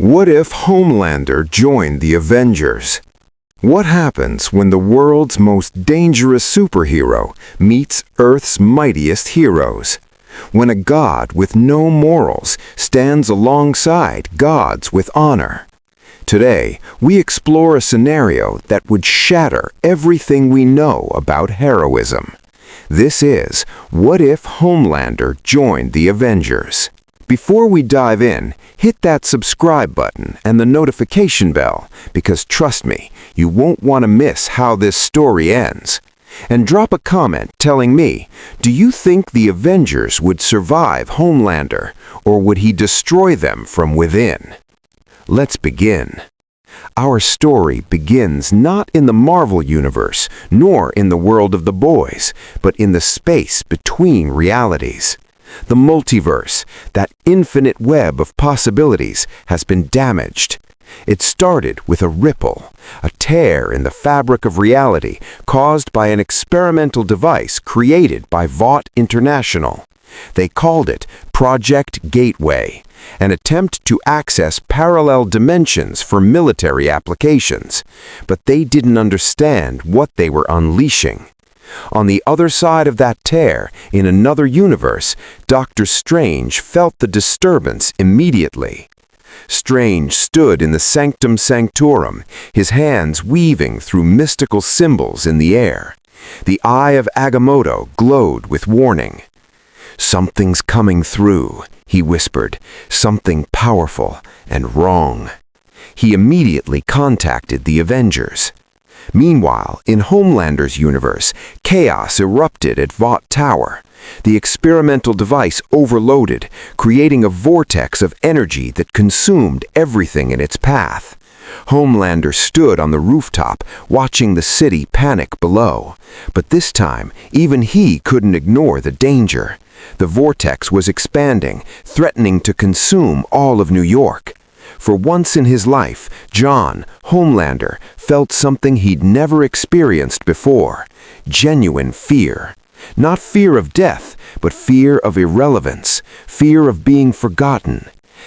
What if Homelander joined the Avengers? What happens when the world's most dangerous superhero meets Earth's mightiest heroes? When a god with no morals stands alongside gods with honor? Today, we explore a scenario that would shatter everything we know about heroism. This is What If Homelander Joined the Avengers? Before we dive in, hit that subscribe button and the notification bell, because trust me, you won't want to miss how this story ends. And drop a comment telling me, do you think the Avengers would survive Homelander, or would he destroy them from within? Let's begin. Our story begins not in the Marvel universe, nor in the world of the boys, but in the space between realities. The multiverse, that infinite web of possibilities, has been damaged. It started with a ripple, a tear in the fabric of reality caused by an experimental device created by Vought International. They called it Project Gateway, an attempt to access parallel dimensions for military applications. But they didn't understand what they were unleashing. On the other side of that tear, in another universe, Dr. Strange felt the disturbance immediately. Strange stood in the Sanctum Sanctorum, his hands weaving through mystical symbols in the air. The eye of Agamotto glowed with warning. "Something's coming through," he whispered, "something powerful and wrong." He immediately contacted the Avengers. Meanwhile, in Homelander's universe, chaos erupted at Vought Tower. The experimental device overloaded, creating a vortex of energy that consumed everything in its path. Homelander stood on the rooftop, watching the city panic below. But this time, even he couldn't ignore the danger. The vortex was expanding, threatening to consume all of New York. For once in his life, John, Homelander, felt something he'd never experienced before: genuine fear. Not fear of death, but fear of irrelevance, fear of being forgotten.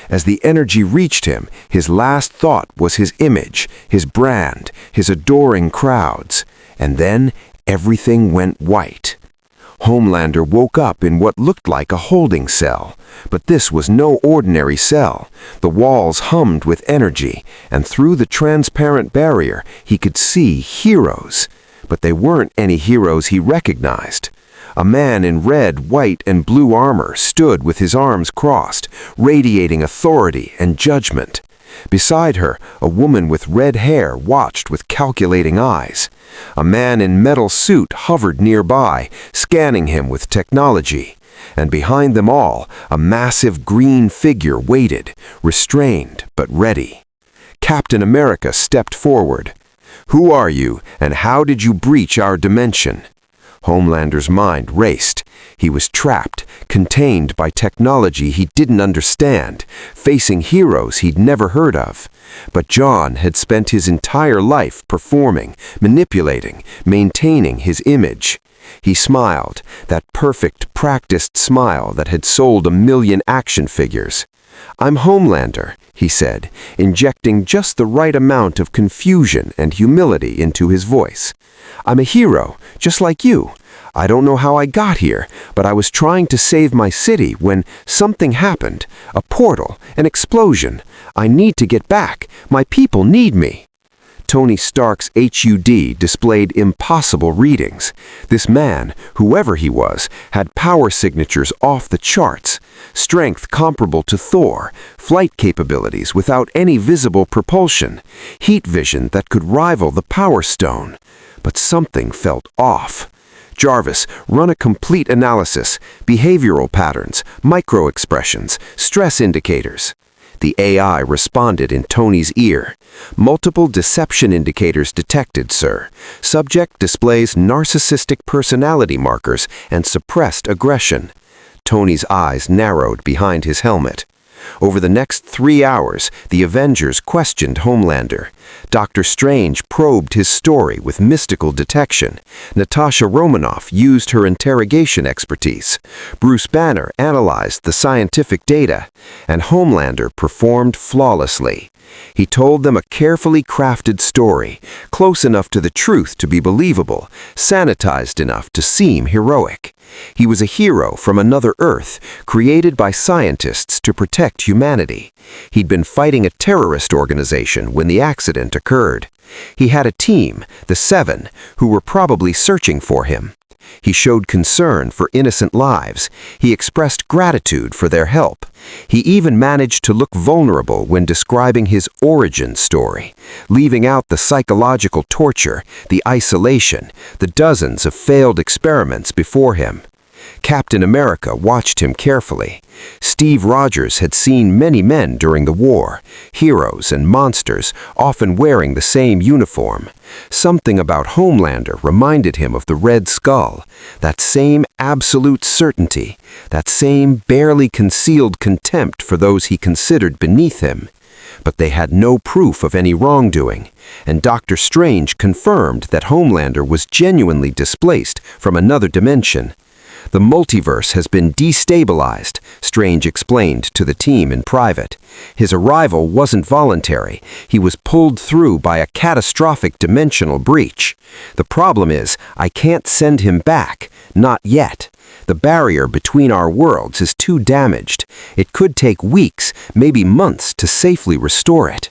As the energy reached him, his last thought was his image, his brand, his adoring crowds. And then everything went white. Homelander woke up in what looked like a holding cell. But this was no ordinary cell. The walls hummed with energy, and through the transparent barrier he could see heroes. But they weren't any heroes he recognized. A man in red, white, and blue armor stood with his arms crossed, radiating authority and judgment. Beside her, a woman with red hair watched with calculating eyes. A man in metal suit hovered nearby, scanning him with technology. And behind them all, a massive green figure waited, restrained but ready. Captain America stepped forward. "Who are you, and how did you breach our dimension?" Homelander's mind raced. He was trapped, contained by technology he didn't understand, facing heroes he'd never heard of. But John had spent his entire life performing, manipulating, maintaining his image. He smiled, that perfect, practiced smile that had sold 1,000,000 action figures. "I'm Homelander," he said, injecting just the right amount of confusion and humility into his voice. "I'm a hero, just like you. I don't know how I got here, but I was trying to save my city when something happened. A portal, an explosion. I need to get back. My people need me." Tony Stark's HUD displayed impossible readings. This man, whoever he was, had power signatures off the charts, strength comparable to Thor, flight capabilities without any visible propulsion, heat vision that could rival the Power Stone. But something felt off. "Jarvis, run a complete analysis, behavioral patterns, micro-expressions, stress indicators." The AI responded in Tony's ear. "Multiple deception indicators detected, sir. Subject displays narcissistic personality markers and suppressed aggression." Tony's eyes narrowed behind his helmet. Over the next 3 hours, the Avengers questioned Homelander. Dr. Strange probed his story with mystical detection. Natasha Romanoff used her interrogation expertise. Bruce Banner analyzed the scientific data, and Homelander performed flawlessly. He told them a carefully crafted story, close enough to the truth to be believable, sanitized enough to seem heroic. He was a hero from another Earth, created by scientists to protect humanity. He'd been fighting a terrorist organization when the accident occurred. He had a team, the Seven, who were probably searching for him. He showed concern for innocent lives. He expressed gratitude for their help. He even managed to look vulnerable when describing his origin story, leaving out the psychological torture, the isolation, the dozens of failed experiments before him. Captain America watched him carefully. Steve Rogers had seen many men during the war, heroes and monsters, often wearing the same uniform. Something about Homelander reminded him of the Red Skull, that same absolute certainty, that same barely concealed contempt for those he considered beneath him. But they had no proof of any wrongdoing, and Dr. Strange confirmed that Homelander was genuinely displaced from another dimension. The multiverse has been destabilized, Strange explained to the team in private. His arrival wasn't voluntary. He was pulled through by a catastrophic dimensional breach. The problem is, I can't send him back. Not yet. The barrier between our worlds is too damaged. It could take weeks, maybe months, to safely restore it.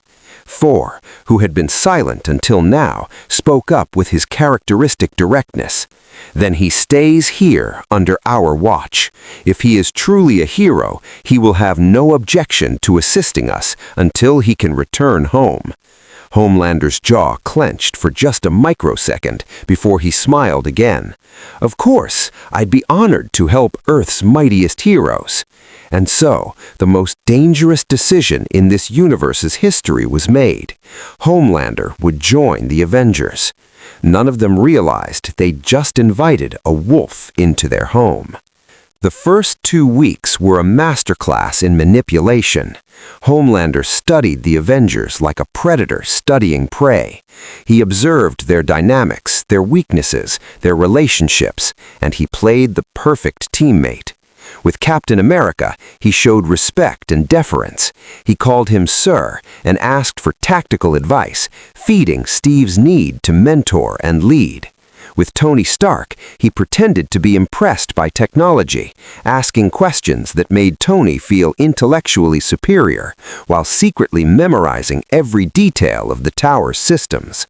Thor, who had been silent until now, spoke up with his characteristic directness. Then he stays here under our watch. If he is truly a hero, he will have no objection to assisting us until he can return home. Homelander's jaw clenched for just a microsecond before he smiled again. Of course, I'd be honored to help Earth's mightiest heroes. And so, the most dangerous decision in this universe's history was made. Homelander would join the Avengers. None of them realized they'd just invited a wolf into their home. The first 2 weeks were a masterclass in manipulation. Homelander studied the Avengers like a predator studying prey. He observed their dynamics, their weaknesses, their relationships, and he played the perfect teammate. With Captain America, he showed respect and deference. He called him Sir and asked for tactical advice, feeding Steve's need to mentor and lead. With Tony Stark, he pretended to be impressed by technology, asking questions that made Tony feel intellectually superior, while secretly memorizing every detail of the tower's systems.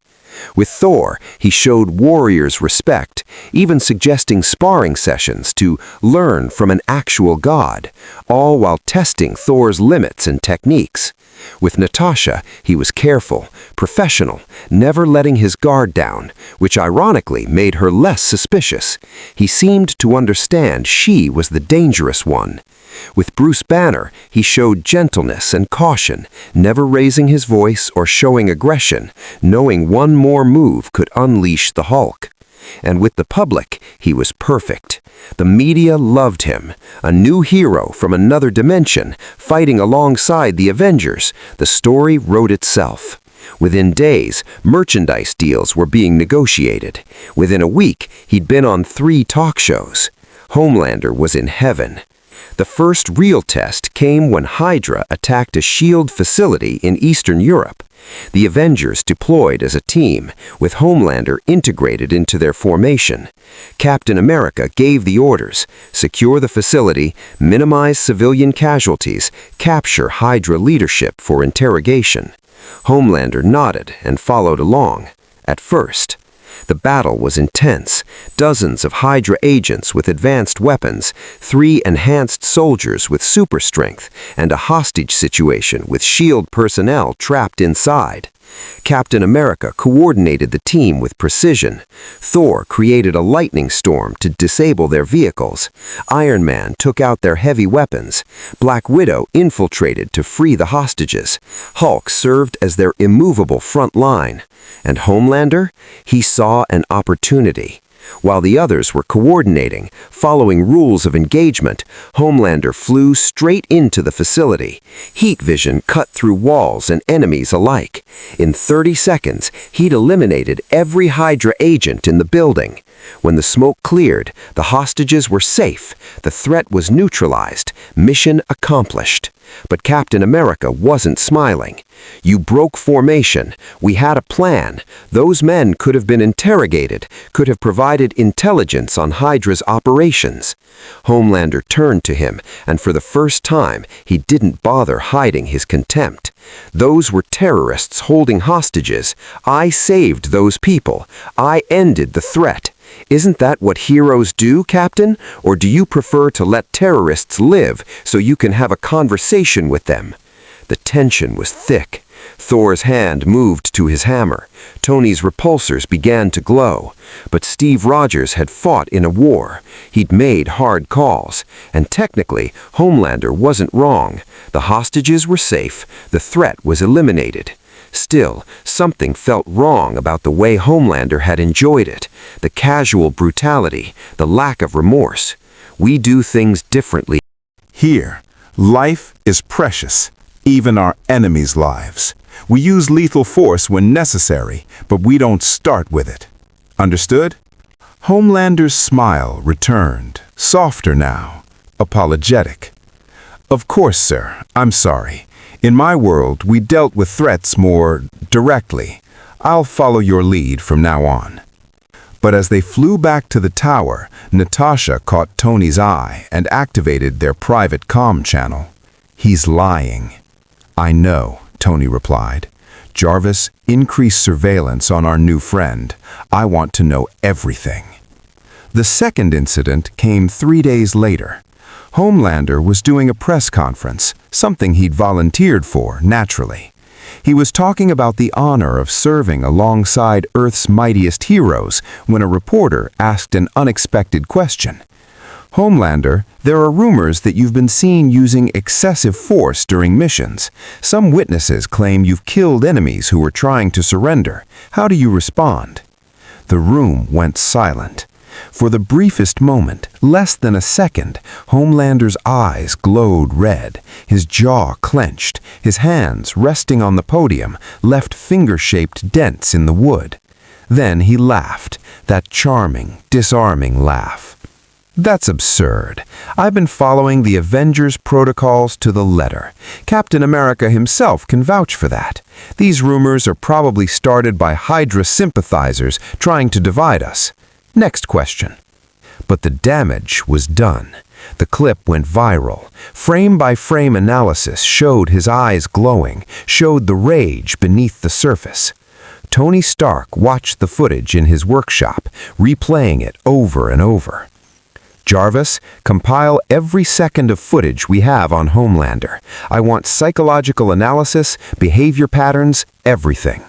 With Thor, he showed warriors respect, even suggesting sparring sessions to learn from an actual god, all while testing Thor's limits and techniques. With Natasha, he was careful, professional, never letting his guard down, which ironically made her less suspicious. He seemed to understand she was the dangerous one. With Bruce Banner, he showed gentleness and caution, never raising his voice or showing aggression, knowing one more move could unleash the Hulk. And with the public, he was perfect. The media loved him, a new hero from another dimension, fighting alongside the Avengers. The story wrote itself. Within days, merchandise deals were being negotiated. Within a week, he'd been on 3 talk shows. Homelander was in heaven. The first real test came when Hydra attacked a SHIELD facility in Eastern Europe. The Avengers deployed as a team, with Homelander integrated into their formation. Captain America gave the orders: secure the facility, minimize civilian casualties, capture Hydra leadership for interrogation. Homelander nodded and followed along. At first, the battle was intense. Dozens of Hydra agents with advanced weapons, 3 enhanced soldiers with super strength, and a hostage situation with SHIELD personnel trapped inside. Captain America coordinated the team with precision. Thor created a lightning storm to disable their vehicles. Iron Man took out their heavy weapons. Black Widow infiltrated to free the hostages. Hulk served as their immovable front line. And Homelander? He saw an opportunity. While the others were coordinating, following rules of engagement, Homelander flew straight into the facility. Heat vision cut through walls and enemies alike. In 30 seconds, he'd eliminated every Hydra agent in the building. When the smoke cleared, the hostages were safe. The threat was neutralized. Mission accomplished. But Captain America wasn't smiling. "You broke formation. We had a plan. Those men could have been interrogated, could have provided intelligence on Hydra's operations." Homelander turned to him, and for the first time, he didn't bother hiding his contempt. "Those were terrorists holding hostages. I saved those people. I ended the threat. Isn't that what heroes do, Captain? Or do you prefer to let terrorists live so you can have a conversation with them?" The tension was thick. Thor's hand moved to his hammer. Tony's repulsors began to glow. But Steve Rogers had fought in a war. He'd made hard calls. And technically, Homelander wasn't wrong. The hostages were safe. The threat was eliminated. Still, something felt wrong about the way Homelander had enjoyed it. The casual brutality, the lack of remorse. We do things differently. Here, life is precious, even our enemies' lives. We use lethal force when necessary, but we don't start with it. Understood? Homelander's smile returned, softer now, apologetic. "Of course, sir, I'm sorry. In my world, we dealt with threats more directly. I'll follow your lead from now on." But as they flew back to the tower, Natasha caught Tony's eye and activated their private comm channel. "He's lying." "I know," Tony replied. "Jarvis, increase surveillance on our new friend. I want to know everything." The second incident came 3 days later. Homelander was doing a press conference, something he'd volunteered for, naturally. He was talking about the honor of serving alongside Earth's mightiest heroes when a reporter asked an unexpected question. "Homelander, there are rumors that you've been seen using excessive force during missions. Some witnesses claim you've killed enemies who were trying to surrender. How do you respond?" The room went silent. For the briefest moment, less than a second, Homelander's eyes glowed red, his jaw clenched, his hands resting on the podium left finger-shaped dents in the wood. Then he laughed, that charming, disarming laugh. "That's absurd. I've been following the Avengers protocols to the letter. Captain America himself can vouch for that. These rumors are probably started by Hydra sympathizers trying to divide us. Next question." But the damage was done. The clip went viral. Frame-by-frame analysis showed his eyes glowing, showed the rage beneath the surface. Tony Stark watched the footage in his workshop, replaying it over and over. "Jarvis, compile every second of footage we have on Homelander. I want psychological analysis, behavior patterns, everything."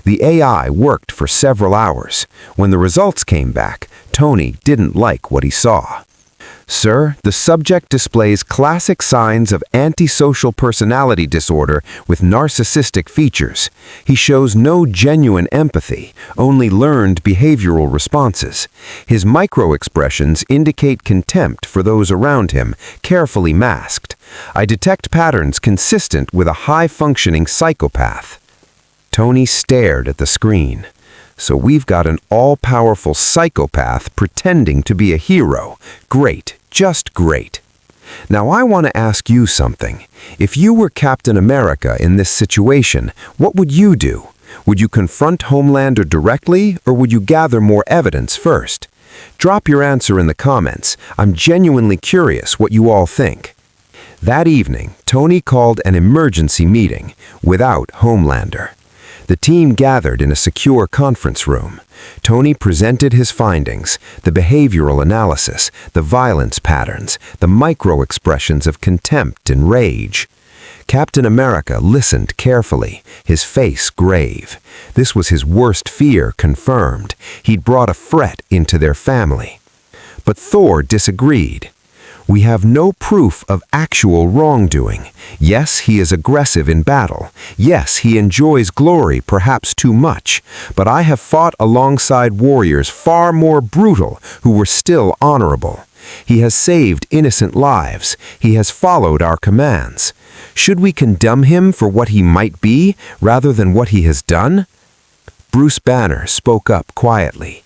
The AI worked for several hours. When the results came back, Tony didn't like what he saw. "Sir, the subject displays classic signs of antisocial personality disorder with narcissistic features. He shows no genuine empathy, only learned behavioral responses. His micro-expressions indicate contempt for those around him, carefully masked. I detect patterns consistent with a high-functioning psychopath." Tony stared at the screen. "So we've got an all-powerful psychopath pretending to be a hero. Great, just great. Now I want to ask you something. If you were Captain America in this situation, what would you do? Would you confront Homelander directly, or would you gather more evidence first? Drop your answer in the comments. I'm genuinely curious what you all think." That evening, Tony called an emergency meeting without Homelander. The team gathered in a secure conference room. Tony presented his findings, the behavioral analysis, the violence patterns, the micro-expressions of contempt and rage. Captain America listened carefully, his face grave. This was his worst fear confirmed. He'd brought a threat into their family. But Thor disagreed. We have no proof of actual wrongdoing. Yes, he is aggressive in battle. Yes, he enjoys glory, perhaps too much. But I have fought alongside warriors far more brutal who were still honorable. He has saved innocent lives. He has followed our commands. Should we condemn him for what he might be, rather than what he has done? Bruce Banner spoke up quietly.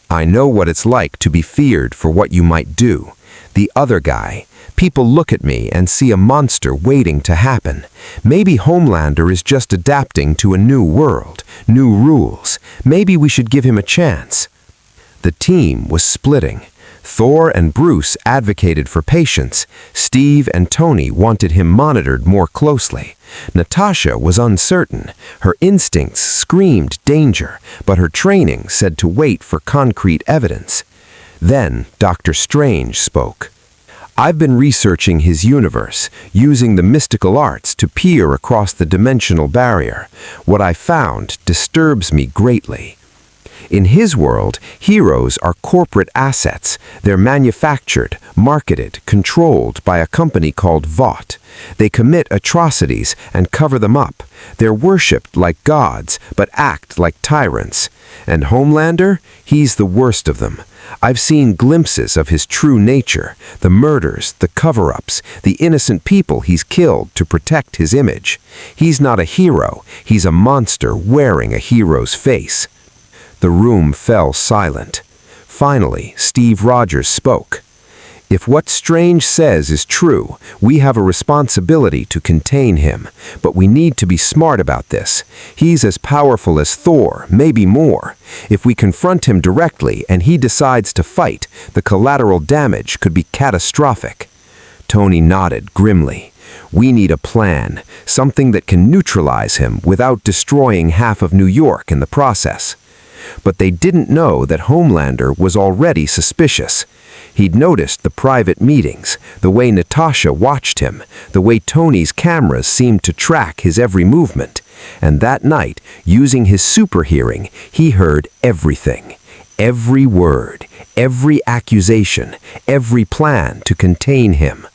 I know what it's like to be feared for what you might do. The other guy. People look at me and see a monster waiting to happen. Maybe Homelander is just adapting to a new world, new rules. Maybe we should give him a chance. The team was splitting. Thor and Bruce advocated for patience. Steve and Tony wanted him monitored more closely. Natasha was uncertain. Her instincts screamed danger, but her training said to wait for concrete evidence. Then Dr. Strange spoke. I've been researching his universe, using the mystical arts to peer across the dimensional barrier. What I found disturbs me greatly. In his world, heroes are corporate assets. They're manufactured, marketed, controlled by a company called Vought. They commit atrocities and cover them up. They're worshipped like gods, but act like tyrants. And Homelander? He's the worst of them. I've seen glimpses of his true nature, the murders, the cover-ups, the innocent people he's killed to protect his image. He's not a hero. He's a monster wearing a hero's face. The room fell silent. Finally, Steve Rogers spoke. If what Strange says is true, we have a responsibility to contain him, but we need to be smart about this. He's as powerful as Thor, maybe more. If we confront him directly and he decides to fight, the collateral damage could be catastrophic. Tony nodded grimly. We need a plan, something that can neutralize him without destroying half of New York in the process. But they didn't know that Homelander was already suspicious. He'd noticed the private meetings, the way Natasha watched him, the way Tony's cameras seemed to track his every movement. And that night, using his super hearing, he heard everything. Every word, every accusation, every plan to contain him.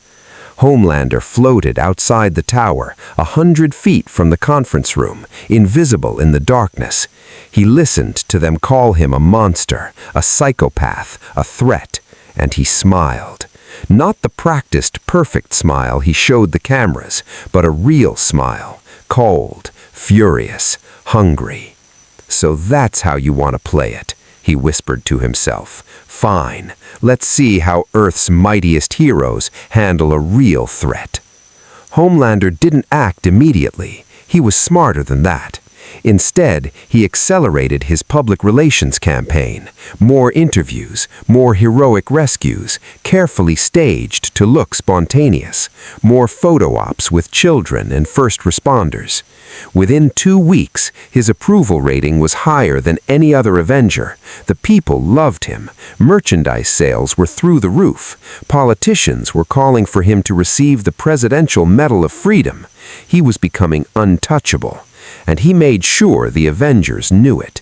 Homelander floated outside the tower, 100 feet from the conference room, invisible in the darkness. He listened to them call him a monster, a psychopath, a threat, and he smiled. Not the practiced, perfect smile he showed the cameras, but a real smile, cold, furious, hungry. So that's how you want to play it, he whispered to himself. Fine, let's see how Earth's mightiest heroes handle a real threat. Homelander didn't act immediately. He was smarter than that. Instead, he accelerated his public relations campaign. More interviews, more heroic rescues, carefully staged to look spontaneous. More photo ops with children and first responders. Within 2 weeks, his approval rating was higher than any other Avenger. The people loved him. Merchandise sales were through the roof. Politicians were calling for him to receive the Presidential Medal of Freedom. He was becoming untouchable. And he made sure the Avengers knew it.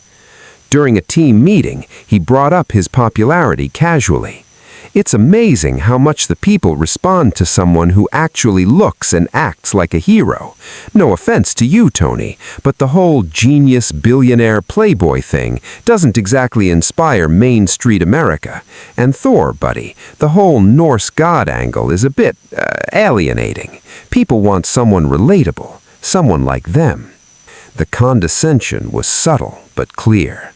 During a team meeting, he brought up his popularity casually. It's amazing how much the people respond to someone who actually looks and acts like a hero. No offense to you, Tony, but the whole genius, billionaire, playboy thing doesn't exactly inspire Main Street America. And Thor, buddy, the whole Norse god angle is a bit alienating. People want someone relatable, someone like them. The condescension was subtle but clear.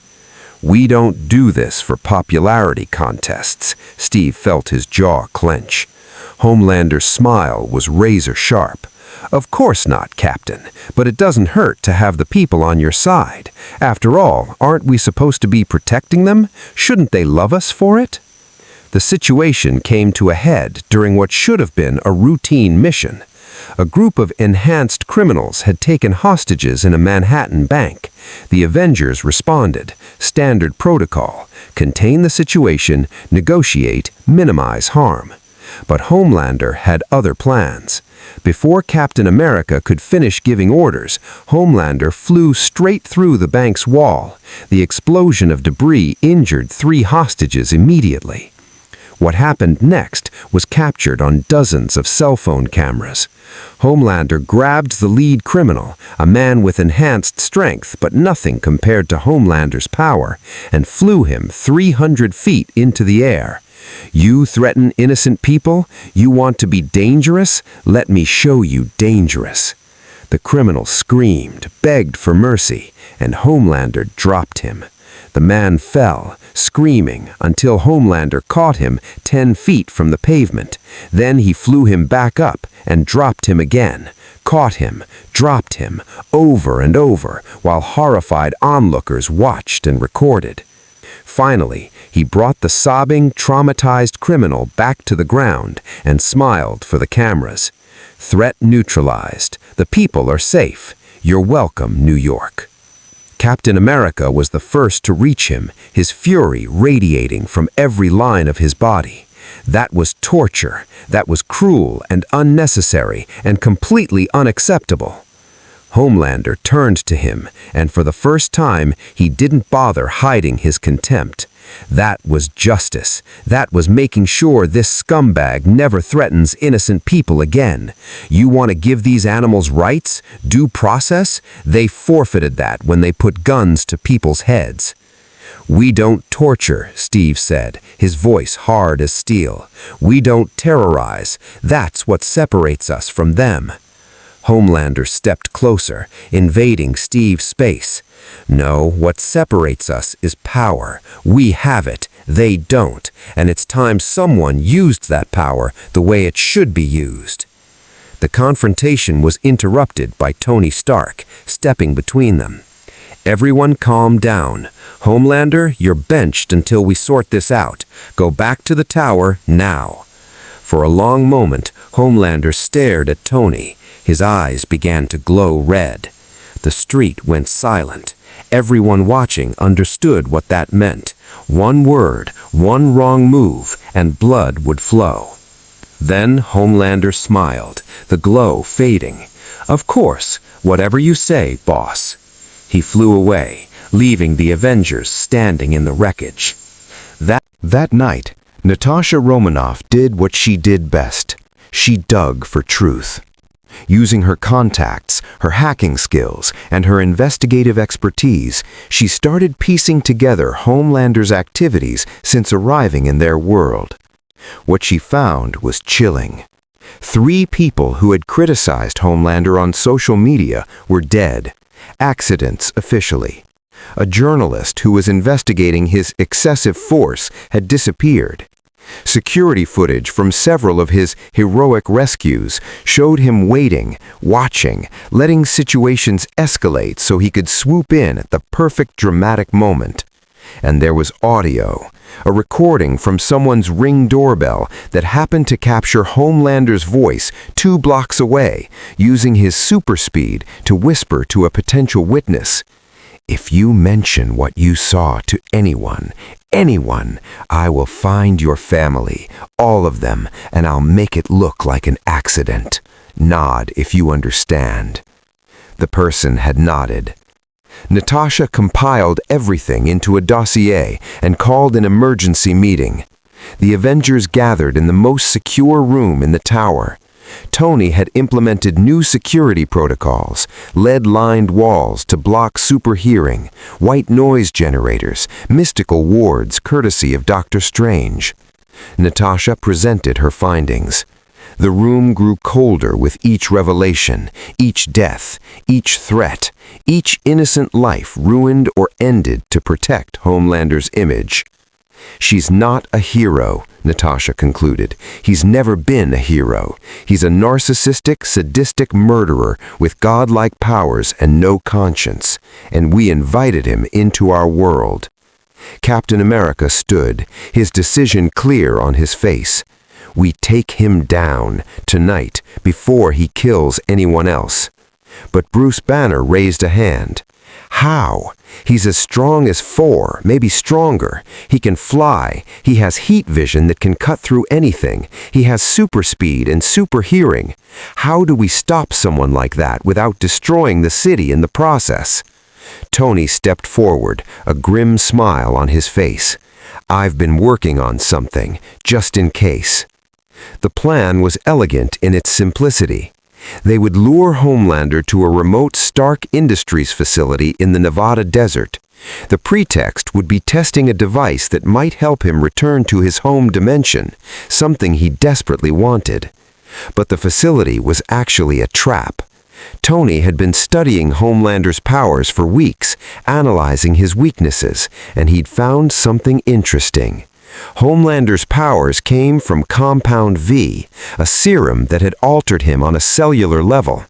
We don't do this for popularity contests. Steve felt his jaw clench. Homelander's smile was razor sharp. Of course not, Captain, but it doesn't hurt to have the people on your side. After all, aren't we supposed to be protecting them? Shouldn't they love us for it? The situation came to a head during what should have been a routine mission. A group of enhanced criminals had taken hostages in a Manhattan bank. The Avengers responded. Standard protocol. Contain the situation, negotiate, minimize harm. But Homelander had other plans. Before Captain America could finish giving orders, Homelander flew straight through the bank's wall. The explosion of debris injured 3 hostages immediately. What happened next was captured on dozens of cell phone cameras. Homelander grabbed the lead criminal, a man with enhanced strength but nothing compared to Homelander's power, and flew him 300 feet into the air. You threaten innocent people? You want to be dangerous? Let me show you dangerous. The criminal screamed, begged for mercy, and Homelander dropped him. The man fell, screaming, until Homelander caught him 10 feet from the pavement. Then he flew him back up and dropped him again, caught him, dropped him, over and over, while horrified onlookers watched and recorded. Finally, he brought the sobbing, traumatized criminal back to the ground and smiled for the cameras. Threat neutralized. The people are safe. You're welcome, New York. Captain America was the first to reach him, his fury radiating from every line of his body. That was torture. That was cruel and unnecessary and completely unacceptable. Homelander turned to him, and for the first time, he didn't bother hiding his contempt. That was justice. That was making sure this scumbag never threatens innocent people again. You want to give these animals rights? Due process? They forfeited that when they put guns to people's heads. We don't torture, Steve said, his voice hard as steel. We don't terrorize. That's what separates us from them. Homelander stepped closer, invading Steve's space. No, what separates us is power. We have it, they don't, and it's time someone used that power the way it should be used. The confrontation was interrupted by Tony Stark, stepping between them. Everyone calm down. Homelander, you're benched until we sort this out. Go back to the tower now. For a long moment, Homelander stared at Tony. His eyes began to glow red. The street went silent. Everyone watching understood what that meant. One word, one wrong move, and blood would flow. Then Homelander smiled, the glow fading. Of course, whatever you say, boss. He flew away, leaving the Avengers standing in the wreckage. That night, Natasha Romanoff did what she did best. She dug for truth. Using her contacts, her hacking skills, and her investigative expertise, she started piecing together Homelander's activities since arriving in their world. What she found was chilling. 3 people who had criticized Homelander on social media were dead. Accidents officially. A journalist who was investigating his excessive force had disappeared. Security footage from several of his heroic rescues showed him waiting, watching, letting situations escalate so he could swoop in at the perfect dramatic moment. And there was audio, a recording from someone's Ring doorbell that happened to capture Homelander's voice 2 blocks away, using his super speed to whisper to a potential witness. If you mention what you saw to anyone, I will find your family, all of them, and I'll make it look like an accident. Nod if you understand. The person had nodded. Natasha compiled everything into a dossier and called an emergency meeting. The Avengers gathered in the most secure room in the tower. Tony had implemented new security protocols, lead-lined walls to block super-hearing, white noise generators, mystical wards courtesy of Dr. Strange. Natasha presented her findings. The room grew colder with each revelation, each death, each threat, each innocent life ruined or ended to protect Homelander's image. She's not a hero, Natasha concluded. He's never been a hero. He's a narcissistic, sadistic murderer with godlike powers and no conscience, and we invited him into our world. Captain America stood, his decision clear on his face. We take him down, tonight, before he kills anyone else. But Bruce Banner raised a hand. How? He's as strong as 4, maybe stronger. He can fly. He has heat vision that can cut through anything. He has super speed and super hearing. How do we stop someone like that without destroying the city in the process? Tony stepped forward, a grim smile on his face. "I've been working on something, just in case." The plan was elegant in its simplicity. They would lure Homelander to a remote Stark Industries facility in the Nevada desert. The pretext would be testing a device that might help him return to his home dimension, something he desperately wanted. But the facility was actually a trap. Tony had been studying Homelander's powers for weeks, analyzing his weaknesses, and he'd found something interesting. Homelander's powers came from Compound V, a serum that had altered him on a cellular level.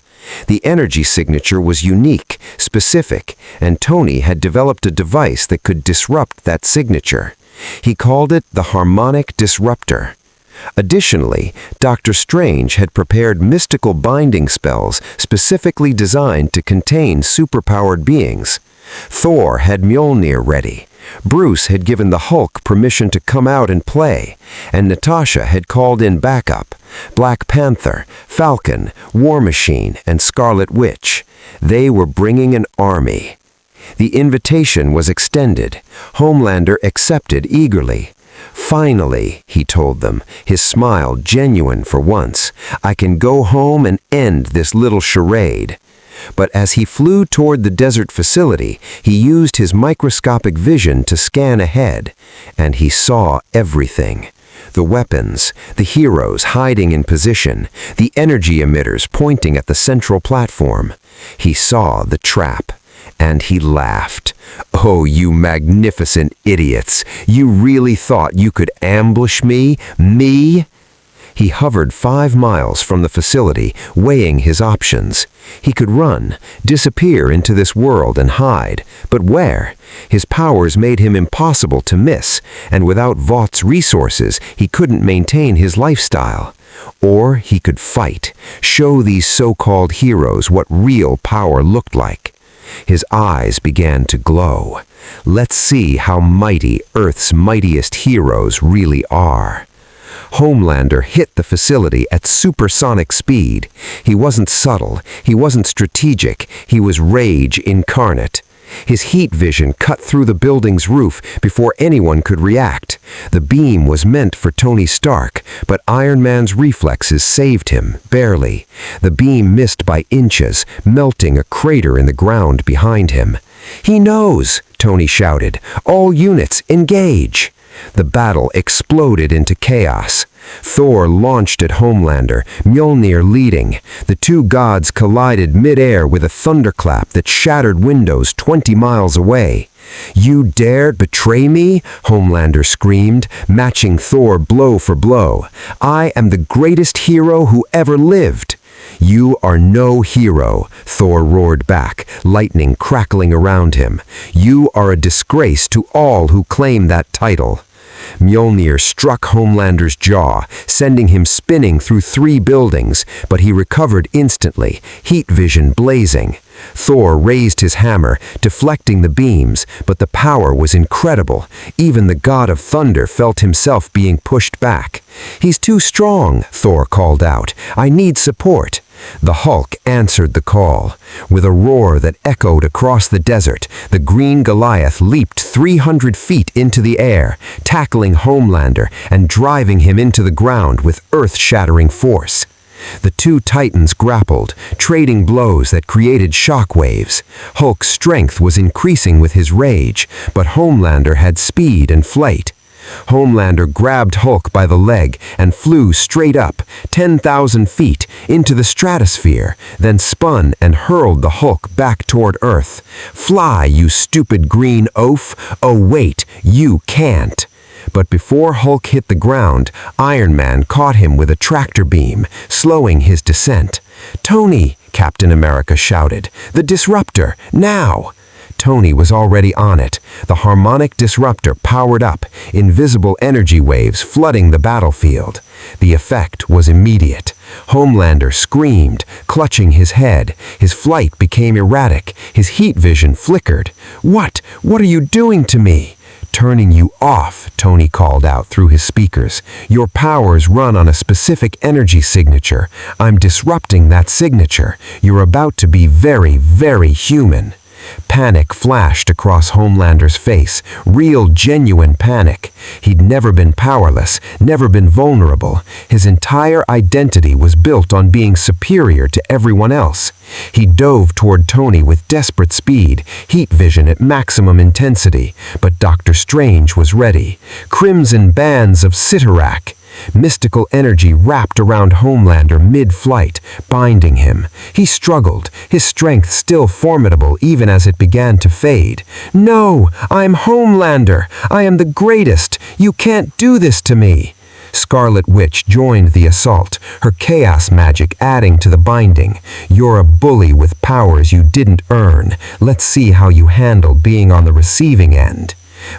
The energy signature was unique, specific, and Tony had developed a device that could disrupt that signature. He called it the Harmonic Disruptor. Additionally, Dr. Strange had prepared mystical binding spells specifically designed to contain superpowered beings. Thor had Mjolnir ready. Bruce had given the Hulk permission to come out and play, and Natasha had called in backup: Black Panther, Falcon, War Machine, and Scarlet Witch. They were bringing an army. The invitation was extended. Homelander accepted eagerly. "Finally," he told them, his smile genuine for once, "I can go home and end this little charade." But as he flew toward the desert facility, he used his microscopic vision to scan ahead, and he saw everything. The weapons, the heroes hiding in position, the energy emitters pointing at the central platform. He saw the trap, and he laughed. "Oh, you magnificent idiots! You really thought you could ambush me? Me?" He hovered 5 miles from the facility, weighing his options. He could run, disappear into this world and hide, but where? His powers made him impossible to miss, and without Vought's resources, he couldn't maintain his lifestyle. Or he could fight, show these so-called heroes what real power looked like. His eyes began to glow. Let's see how mighty Earth's mightiest heroes really are. Homelander hit the facility at supersonic speed. He wasn't subtle, he wasn't strategic, he was rage incarnate. His heat vision cut through the building's roof before anyone could react. The beam was meant for Tony Stark, but Iron Man's reflexes saved him, barely. The beam missed by inches, melting a crater in the ground behind him. "He knows!" Tony shouted. "All units, engage!" The battle exploded into chaos. Thor launched at Homelander, Mjolnir leading. The two gods collided mid-air with a thunderclap that shattered windows 20 miles away. "You dared betray me?" Homelander screamed, matching Thor blow for blow. "I am the greatest hero who ever lived." "You are no hero," Thor roared back, lightning crackling around him. "You are a disgrace to all who claim that title." Mjolnir struck Homelander's jaw, sending him spinning through 3 buildings, but he recovered instantly, heat vision blazing. Thor raised his hammer, deflecting the beams, but the power was incredible. Even the god of thunder felt himself being pushed back. "He's too strong," Thor called out. "I need support." The Hulk answered the call. With a roar that echoed across the desert, the green Goliath leaped 300 feet into the air, tackling Homelander and driving him into the ground with earth-shattering force. The two titans grappled, trading blows that created shockwaves. Hulk's strength was increasing with his rage, but Homelander had speed and flight. Homelander grabbed Hulk by the leg and flew straight up, 10,000 feet, into the stratosphere, then spun and hurled the Hulk back toward Earth. "Fly, you stupid green oaf! Oh wait, you can't!" But before Hulk hit the ground, Iron Man caught him with a tractor beam, slowing his descent. "Tony!" Captain America shouted. "The disruptor, now!" Tony was already on it. The harmonic disruptor powered up, invisible energy waves flooding the battlefield. The effect was immediate. Homelander screamed, clutching his head. His flight became erratic. His heat vision flickered. What are you doing to me?" "Turning you off," Tony called out through his speakers. "Your powers run on a specific energy signature. I'm disrupting that signature. You're about to be very, very human." Panic flashed across Homelander's face, real, genuine panic. He'd never been powerless, never been vulnerable. His entire identity was built on being superior to everyone else. He dove toward Tony with desperate speed, heat vision at maximum intensity, but Dr. Strange was ready. Crimson bands of Cyttorak. Mystical energy wrapped around Homelander mid-flight, binding him. He struggled, his strength still formidable even as it began to fade. "No, I'm Homelander. I am the greatest. You can't do this to me." Scarlet Witch joined the assault, her chaos magic adding to the binding. "You're a bully with powers you didn't earn. Let's see how you handle being on the receiving end."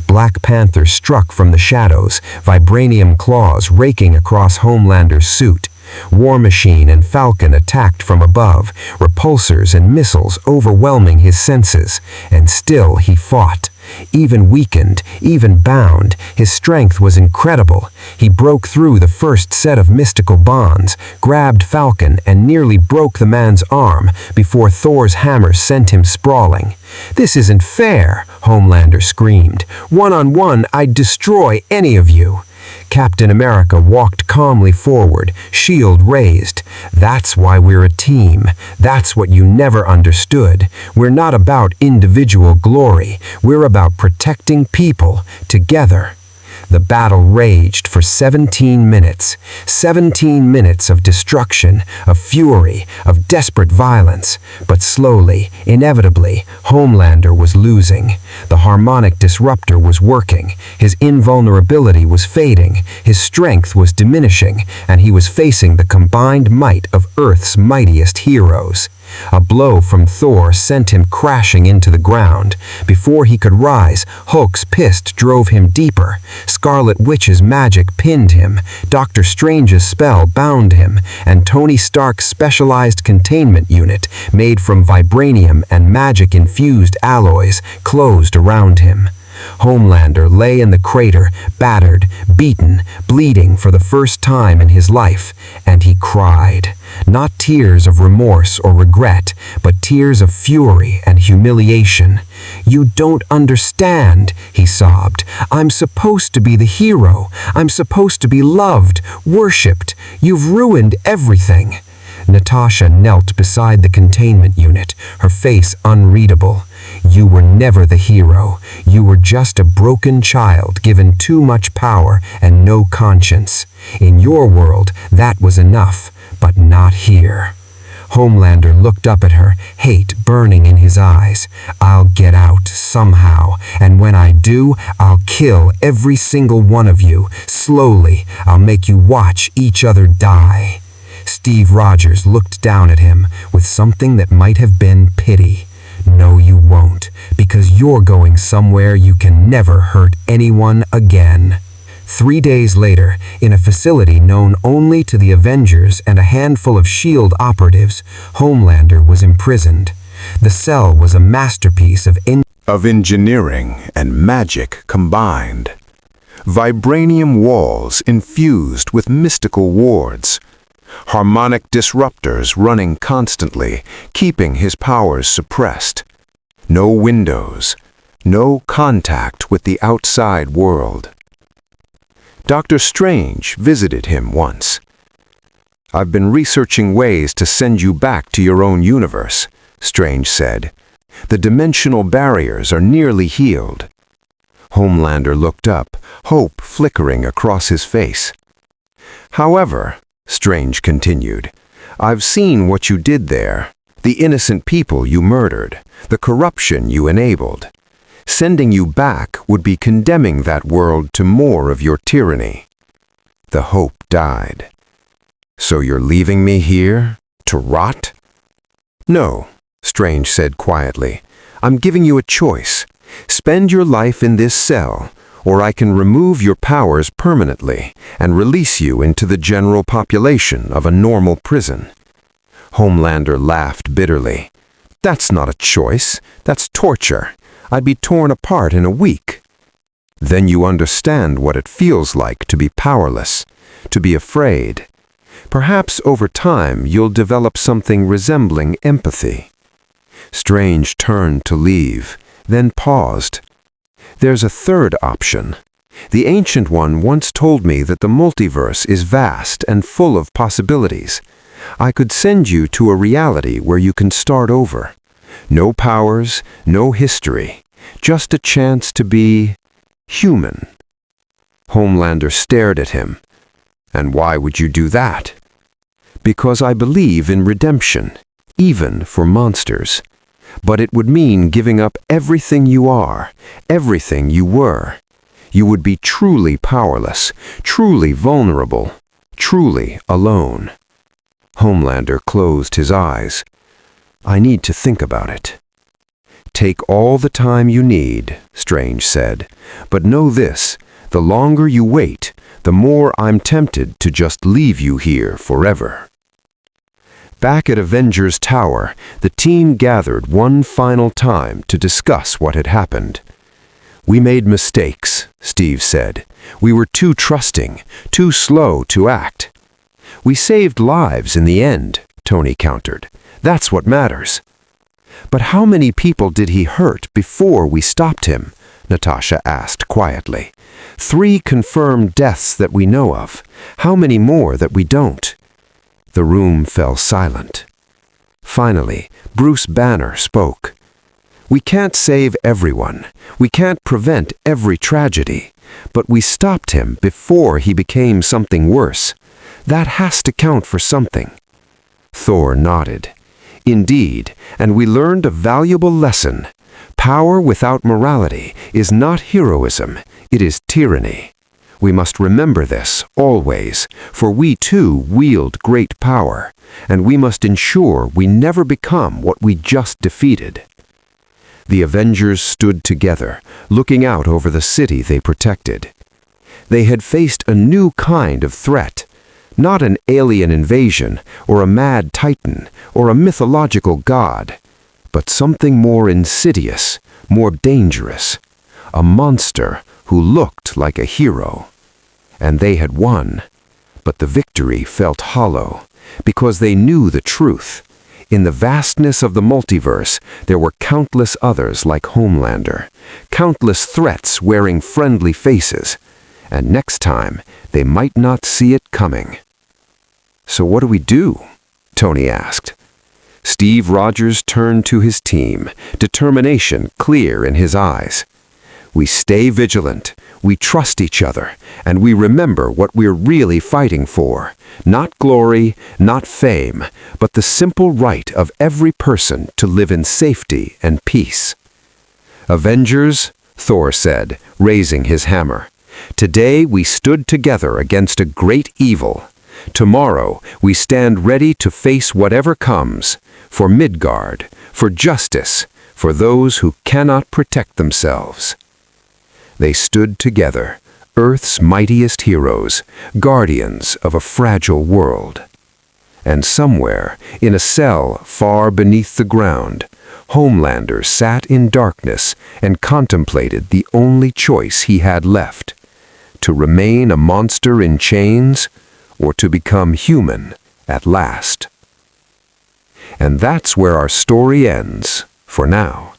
Black Panther struck from the shadows, vibranium claws raking across Homelander's suit. War Machine and Falcon attacked from above, repulsors and missiles overwhelming his senses, and still he fought. Even weakened, even bound, his strength was incredible. He broke through the first set of mystical bonds, grabbed Falcon, and nearly broke the man's arm before Thor's hammer sent him sprawling. "This isn't fair," Homelander screamed. "One-on-one, I'd destroy any of you." Captain America walked calmly forward, shield raised. "That's why we're a team. That's what you never understood. We're not about individual glory. We're about protecting people, together." The battle raged for 17 minutes. 17 minutes of destruction, of fury, of desperate violence. But slowly, inevitably, Homelander was losing. The harmonic disruptor was working. His invulnerability was fading. His strength was diminishing. And he was facing the combined might of Earth's mightiest heroes. A blow from Thor sent him crashing into the ground. Before he could rise, Hulk's fist drove him deeper. Scarlet Witch's magic pinned him. Doctor Strange's spell bound him. And Tony Stark's specialized containment unit, made from vibranium and magic-infused alloys, closed around him. Homelander lay in the crater, battered, beaten, bleeding for the first time in his life, and he cried. Not tears of remorse or regret, but tears of fury and humiliation. "You don't understand," he sobbed. "I'm supposed to be the hero. I'm supposed to be loved, worshipped. You've ruined everything." Natasha knelt beside the containment unit, her face unreadable. "You were never the hero. You were just a broken child given too much power and no conscience. In your world, that was enough, but not here." Homelander looked up at her, hate burning in his eyes. "I'll get out somehow, and when I do, I'll kill every single one of you. Slowly, I'll make you watch each other die." Steve Rogers looked down at him with something that might have been pity. "No, you won't, because you're going somewhere you can never hurt anyone again." 3 days later, in a facility known only to the Avengers and a handful of S.H.I.E.L.D. operatives, Homelander was imprisoned. The cell was a masterpiece of engineering and magic combined. Vibranium walls infused with mystical wards. Harmonic disruptors running constantly, keeping his powers suppressed. No windows, no contact with the outside world. Dr. Strange visited him once. "I've been researching ways to send you back to your own universe," Strange said. "The dimensional barriers are nearly healed." Homelander looked up, hope flickering across his face. "However," Strange continued, "I've seen what you did there, the innocent people you murdered, the corruption you enabled. Sending you back would be condemning that world to more of your tyranny." The hope died. "So you're leaving me here, to rot?" "No," Strange said quietly. "I'm giving you a choice. Spend your life in this cell, or I can remove your powers permanently and release you into the general population of a normal prison." Homelander laughed bitterly. "That's not a choice. That's torture. I'd be torn apart in a week." "Then you understand what it feels like to be powerless, to be afraid. Perhaps over time you'll develop something resembling empathy." Strange turned to leave, then paused. There's a third option. The Ancient One once told me that the multiverse is vast and full of possibilities. I could send you to a reality where you can start over. No powers, no history, just a chance to be human. Homelander stared at him. And why would you do that? Because I believe in redemption, even for monsters. But it would mean giving up everything you are, everything you were. You would be truly powerless, truly vulnerable, truly alone. Homelander closed his eyes. I need to think about it. Take all the time you need, Strange said. But know this, the longer you wait, the more I'm tempted to just leave you here forever. Back at Avengers Tower, the team gathered one final time to discuss what had happened. We made mistakes, Steve said. We were too trusting, too slow to act. We saved lives in the end, Tony countered. That's what matters. But how many people did he hurt before we stopped him? Natasha asked quietly. 3 confirmed deaths that we know of. How many more that we don't? The room fell silent. Finally, Bruce Banner spoke. We can't save everyone. We can't prevent every tragedy. But we stopped him before he became something worse. That has to count for something. Thor nodded. Indeed, and we learned a valuable lesson. Power without morality is not heroism, it is tyranny. We must remember this, always, for we too wield great power, and we must ensure we never become what we just defeated. The Avengers stood together, looking out over the city they protected. They had faced a new kind of threat, not an alien invasion, or a mad titan, or a mythological god, but something more insidious, more dangerous, a monster who looked like a hero. And they had won, but the victory felt hollow, because they knew the truth. In the vastness of the multiverse, there were countless others like Homelander, countless threats wearing friendly faces, and next time they might not see it coming. So what do we do? Tony asked. Steve Rogers turned to his team, determination clear in his eyes. We stay vigilant, we trust each other, and we remember what we're really fighting for. Not glory, not fame, but the simple right of every person to live in safety and peace. Avengers, Thor said, raising his hammer. Today we stood together against a great evil. Tomorrow we stand ready to face whatever comes, for Midgard, for justice, for those who cannot protect themselves. They stood together, Earth's mightiest heroes, guardians of a fragile world. And somewhere, in a cell far beneath the ground, Homelander sat in darkness and contemplated the only choice he had left: to remain a monster in chains, or to become human at last. And that's where our story ends, for now.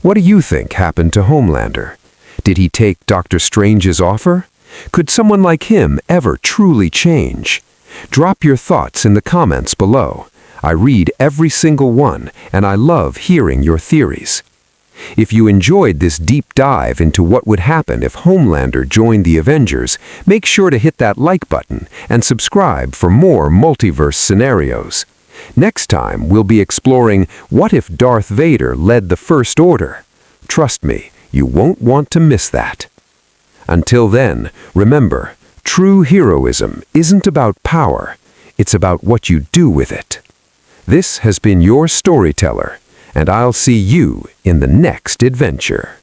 What do you think happened to Homelander? Did he take Dr. Strange's offer? Could someone like him ever truly change? Drop your thoughts in the comments below. I read every single one, and I love hearing your theories. If you enjoyed this deep dive into what would happen if Homelander joined the Avengers, make sure to hit that like button and subscribe for more multiverse scenarios. Next time, we'll be exploring what if Darth Vader led the First Order. Trust me, you won't want to miss that. Until then, remember, true heroism isn't about power, it's about what you do with it. This has been your storyteller, and I'll see you in the next adventure.